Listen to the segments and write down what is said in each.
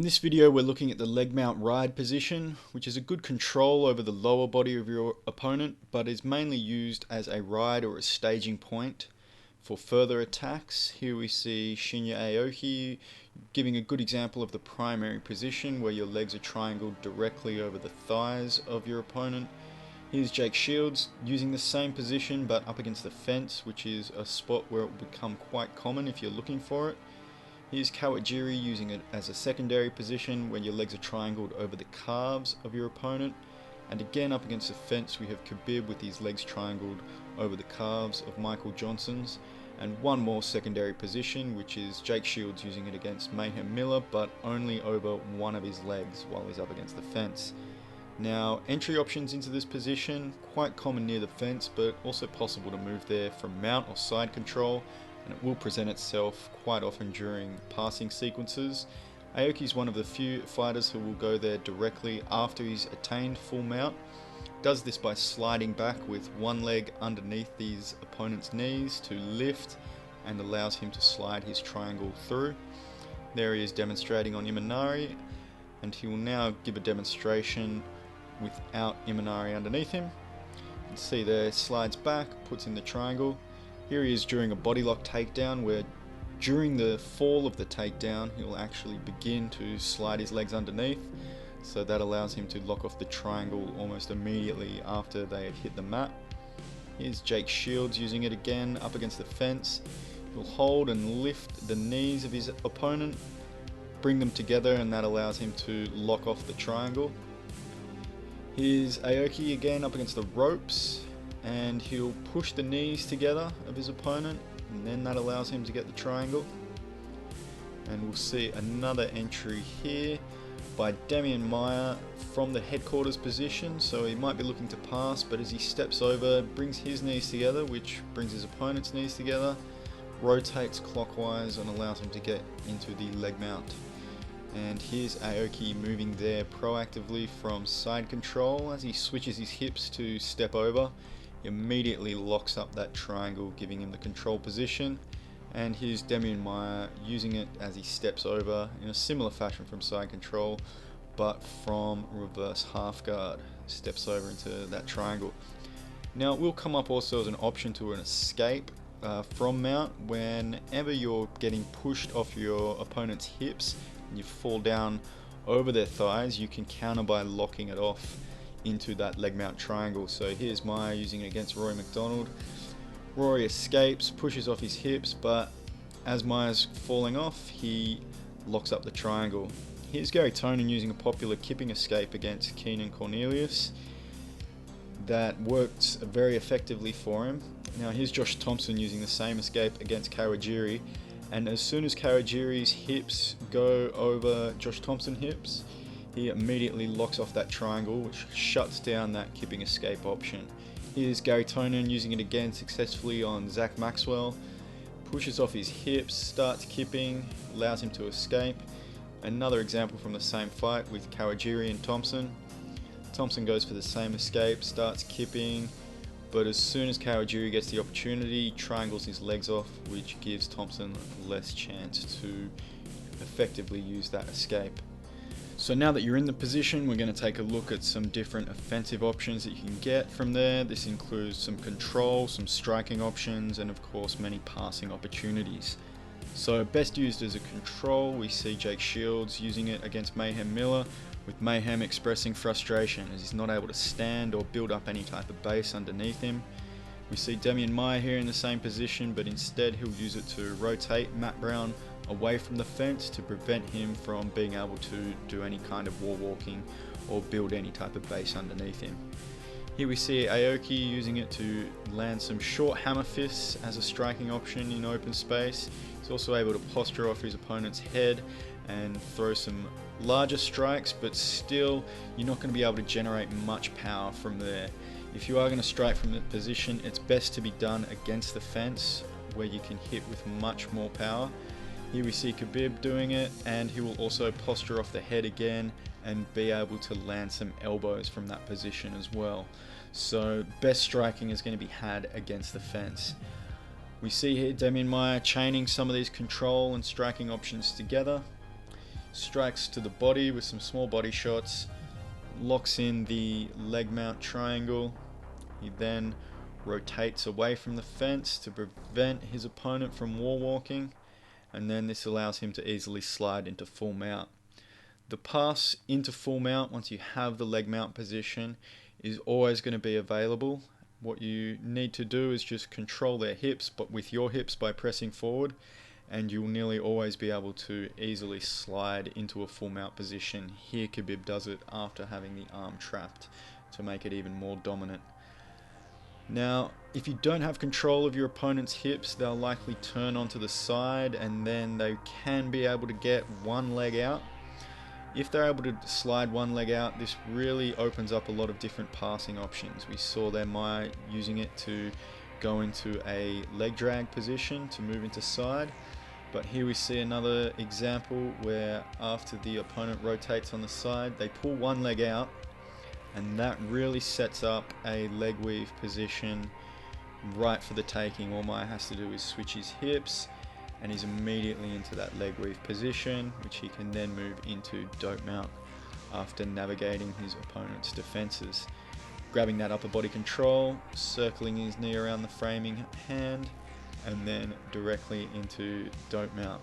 this video we're looking at the leg mount ride position, which is a good control over the lower body of your opponent, but is mainly used as a ride or a staging point for further attacks. Here we see Shinya Aoki giving a good example of the primary position where your legs are triangled directly over the thighs of your opponent. Here's Jake Shields using the same position but up against the fence, which is a spot where it will become quite common if you're looking for it. Here's Kawajiri using it as a secondary position when your legs are triangled over the calves of your opponent. And again up against the fence we have Khabib with his legs triangled over the calves of Michael Johnson's. And one more secondary position, which is Jake Shields using it against Mayhem Miller, but only over one of his legs while he's up against the fence. Now, entry options into this position, quite common near the fence, but also possible to move there from mount or side control, and it will present itself quite often during passing sequences. Aoki is one of the few fighters who will go there directly after he's attained full mount. Does this by sliding back with one leg underneath his opponent's knees to lift, and allows him to slide his triangle through. There he is demonstrating on Imanari, and he will now give a demonstration without Imanari underneath him. You can see there, slides back, puts in the triangle. Here he is during a bodylock takedown, where during the fall of the takedown he'll actually begin to slide his legs underneath, so that allows him to lock off the triangle almost immediately after they had hit the mat. Here's Jake Shields using it again up against the fence. He'll hold and lift the knees of his opponent, bring them together, and that allows him to lock off the triangle. Here's Aoki again up against the ropes, and he'll push the knees together of his opponent, and then that allows him to get the triangle. And we'll see another entry here by Demian Maia from the headquarters position, so he might be looking to pass, but as he steps over, brings his knees together, which brings his opponent's knees together, rotates clockwise and allows him to get into the leg mount. And here's Aoki moving there proactively from side control. As he switches his hips to step over, he immediately locks up that triangle, giving him the control position. And here's Demian Maia using it as he steps over in a similar fashion from side control, but from reverse half guard. Steps over into that triangle. Now it will come up also as an option to an escape from mount. Whenever you're getting pushed off your opponent's hips and you fall down over their thighs, you can counter by locking it off into that leg mount triangle. So here's Maia using it against Rory McDonald. Rory escapes, pushes off his hips, but as Maia's falling off, he locks up the triangle. Here's Gary Tonin using a popular Kipping escape against Keenan Cornelius that worked very effectively for him. Now here's Josh Thompson using the same escape against Kawajiri, and as soon as Kawajiri's hips go over Josh Thompson's hips, he immediately locks off that triangle, which shuts down that Kipping escape option. Here's Gary Tonin using it again successfully on Zach Maxwell. Pushes off his hips, starts kipping, allows him to escape. Another example from the same fight with Kawajiri and Thompson. Thompson goes for the same escape, starts kipping, but as soon as Kawajiri gets the opportunity, triangles his legs off, which gives Thompson less chance to effectively use that escape. So now that you're in the position, we're going to take a look at some different offensive options that you can get from there. This includes some control, some striking options, and of course many passing opportunities. So best used as a control, we see Jake Shields using it against Mayhem Miller, with Mayhem expressing frustration as he's not able to stand or build up any type of base underneath him. We see Demian Maia here in the same position, but instead he'll use it to rotate Matt Brown away from the fence to prevent him from being able to do any kind of wall walking or build any type of base underneath him. Here we see Aoki using it to land some short hammer fists as a striking option in open space. He's also able to posture off his opponent's head and throw some larger strikes, but still you're not going to be able to generate much power from there. If you are going to strike from that position, it's best to be done against the fence where you can hit with much more power. Here we see Khabib doing it, and he will also posture off the head again and be able to land some elbows from that position as well. So best striking is going to be had against the fence. We see here Demian Maia chaining some of these control and striking options together. strikes to the body with some small body shots, locks in the leg mount triangle. He then rotates away from the fence to prevent his opponent from wall walking, and then this allows him to easily slide into full mount. The pass into full mount, once you have the leg mount position, is always going to be available. What you need to do is just control their hips, but with your hips by pressing forward, and you'll nearly always be able to easily slide into a full mount position. Here Khabib does it after having the arm trapped to make it even more dominant. Now, if you don't have control of your opponent's hips, they'll likely turn onto the side, and then they can be able to get one leg out. If they're able to slide one leg out, this really opens up a lot of different passing options. We saw there Maia using it to go into a leg drag position to move into side. But here we see another example where after the opponent rotates on the side, they pull one leg out, and that really sets up a leg weave position right for the taking. All Maia has to do is switch his hips, and he's immediately into that leg weave position, which he can then move into dope mount after navigating his opponent's defenses. Grabbing that upper body control, circling his knee around the framing hand, and then directly into dope mount.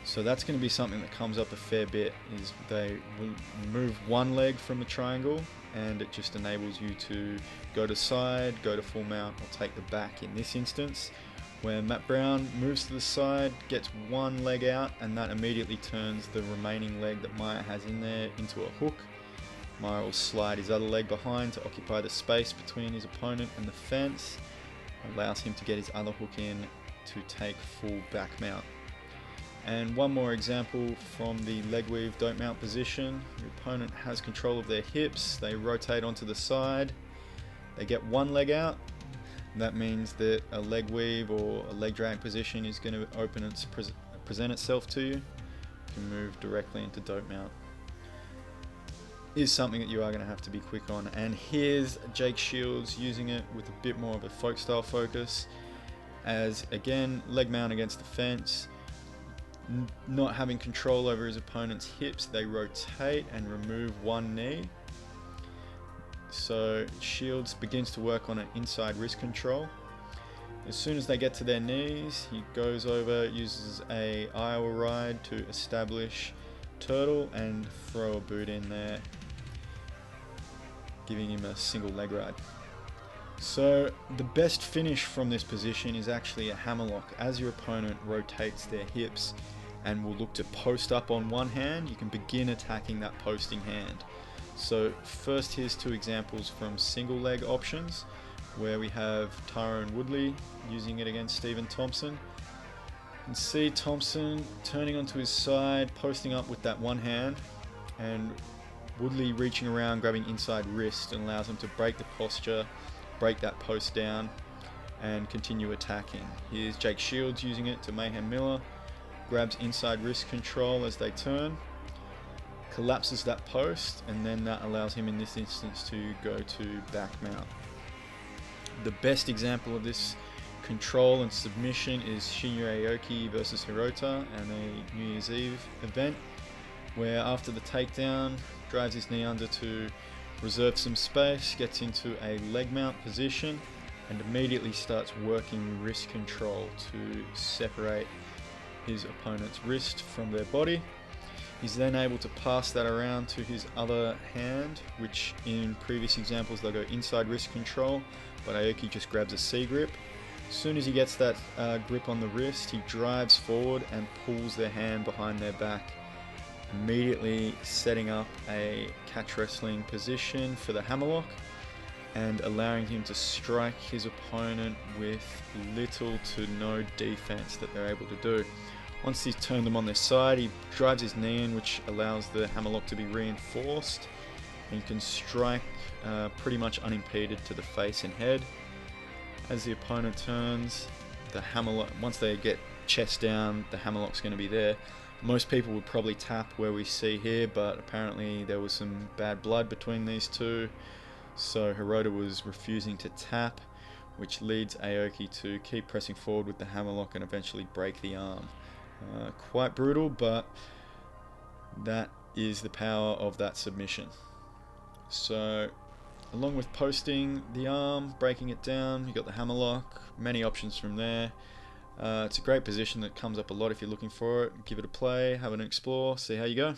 So that's going to be something that comes up a fair bit, is they will move one leg from the triangle, and it just enables you to go to side, go to full mount, or take the back in this instance, where Matt Brown moves to the side, gets one leg out, and that immediately turns the remaining leg that Maia has in there into a hook. Maia will slide his other leg behind to occupy the space between his opponent and the fence, allows him to get his other hook in to take full back mount. And one more example from the leg weave dope mount position. Your opponent has control of their hips, they rotate onto the side, they get one leg out. That means that a leg weave or a leg drag position is going to present itself to you. You can move directly into dope mount. Is something that you are going to have to be quick on. And here's Jake Shields using it with a bit more of a folk style focus, as again, leg mount against the fence. Not having control over his opponent's hips, they rotate and remove one knee. So Shields begins to work on an inside wrist control. As soon as they get to their knees, he goes over, uses a Iowa ride to establish turtle and throw a boot in there, giving him a single leg ride. So the best finish from this position is actually a hammerlock. As your opponent rotates their hips and will look to post up on one hand, you can begin attacking that posting hand. So first, here's two examples from single leg options, where we have Tyrone Woodley using it against Stephen Thompson. You can see Thompson turning onto his side, posting up with that one hand, and Woodley reaching around, grabbing inside wrist, and allows him to break the posture, break that post down, and continue attacking. Here's Jake Shields using it to Mayhem Miller, grabs inside wrist control as they turn, collapses that post, and then that allows him in this instance to go to back mount. The best example of this control and submission is Shinya Aoki versus Hirota and a New Year's Eve event, where after the takedown, drives his knee under to reserve some space, gets into a leg mount position, and immediately starts working wrist control to separate his opponent's wrist from their body. He's then able to pass that around to his other hand, which in previous examples they'll go inside wrist control, but Aoki just grabs a C grip. As soon as he gets that grip on the wrist, he drives forward and pulls their hand behind their back, immediately setting up a catch wrestling position for the hammerlock and allowing him to strike his opponent with little to no defense that they're able to do. Once he's turned them on their side, he drives his knee in, which allows the hammerlock to be reinforced, and you can strike pretty much unimpeded to the face and head. As the opponent turns, the hammerlock, once they get chest down, the hammerlock's going to be there. Most people would probably tap where we see here, but apparently there was some bad blood between these two, so Hirota was refusing to tap, which leads Aoki to keep pressing forward with the hammerlock and eventually break the arm. Quite brutal, but That is the power of that submission. So along with posting the arm, breaking it down, you got the hammerlock, many options from there. It's a great position that comes up a lot if you're looking for it. Give it a play, have an explore, see how you go.